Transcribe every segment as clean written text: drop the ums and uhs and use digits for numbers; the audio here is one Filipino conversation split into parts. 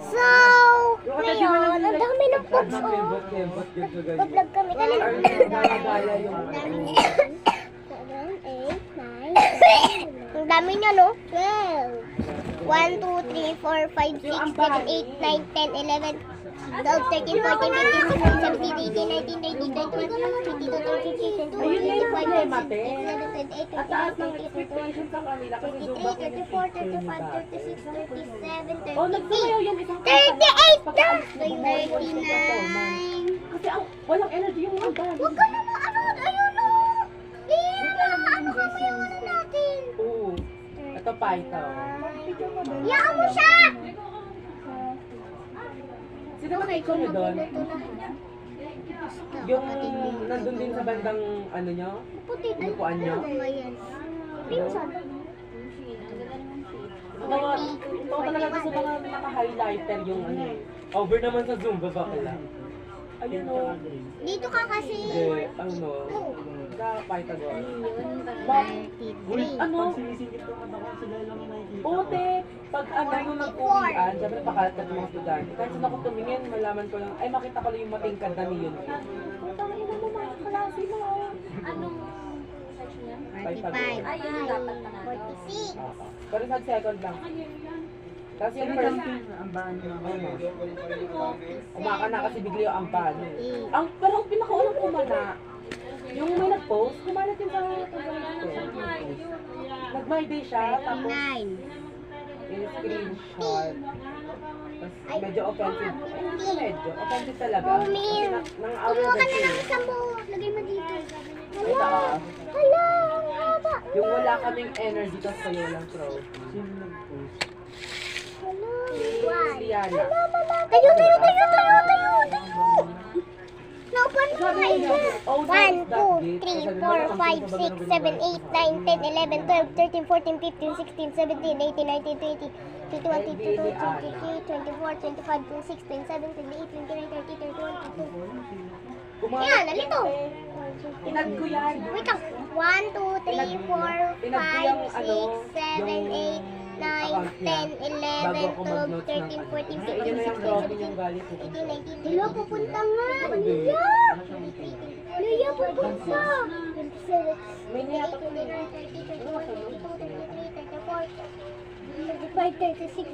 So, ngayon, ang dami ng pops, oh. Pag-vlog kami kanina. 7, 8, 9, 10. Ang dami niya, no? 12. 1, 2, 3, 4, 5, 6, 7, 8, 9, 10, 11, 12, 13, 14, 15, 16, 17, 18, 19, 20, 21, 22, 23, Walang energy yung mga band. Huwag ka naman, ayun o. Ano ka mo yung ano natin? Oo. Ito pa, ito. Iyaan mo siya! Sino ba na-ikaw nyo doon? Yung nandun din sa bandang ano nyo? Upuan nyo? Pinsan. Ito talaga sa mga naka-highlighter yung ano eh. Over naman sa Zoom, baba ko lang. Ayun o. Dito ka kasi. Hindi, ano, sa Pythagore. Ano? Ote, pag ano yung nag-uwian, syempre pakalat ka ng mga estudyante. Kahit saan ako tumingin, malaman ko lang, ay makita ko lang yung matingkad na niyon. Putang ina mo mga klase mo. Anong section yan? 35. Ay, yun yung dapat na natin. 46. Pero nag-second lang. Kasi yung first, umaka na kasi bigla yung ampan. Pero ang pinakaunang kumana, yung may nag-post, kumalat yun sa nag-my day siya, tapos 39. yung screenshot. Tapos medyo offensive. Medyo offensive talaga. Min. Nang-away Kumuha ka na na siya. ng isa mo. Lagay mo dito. Ito ah. Hala, ang haba. Yung wala kaming energy, tapos kayo lang throw. Hala. Liana. Tayo. Naupan mo ka isa. 1, 2, 3, 4, 5, 6, 7, 8, 9, 10, 11, 12, 13, 14, 15, 16, 17, 18, 19, 20, 21, 22, 23, 24, 25, 26, 27, 28, 29, 30, 31, 32. Yan, nalito. Inad ko yan. Wait lang. 1, 2, 3, 4, 5, 6, 7, 8, 9, 10, 11, 12, 13, 14, 15, 16, 17, 18, 19, Lua, pupunta nga. Luya! Luya, pupunta. 27, May niyata 28, 29, 30, 31, 32, 33, 34, 35, 36,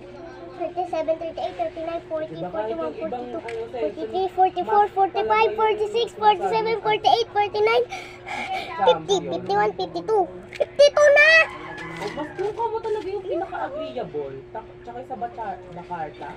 37, 38, 39, 40, 41, 42, 43, 44, 45, 46, 47, 48, 49, 50, 51, 52. 52 na! Mas kung mo talaga yung pinaka-agreeable, tsaka sa Bacarta.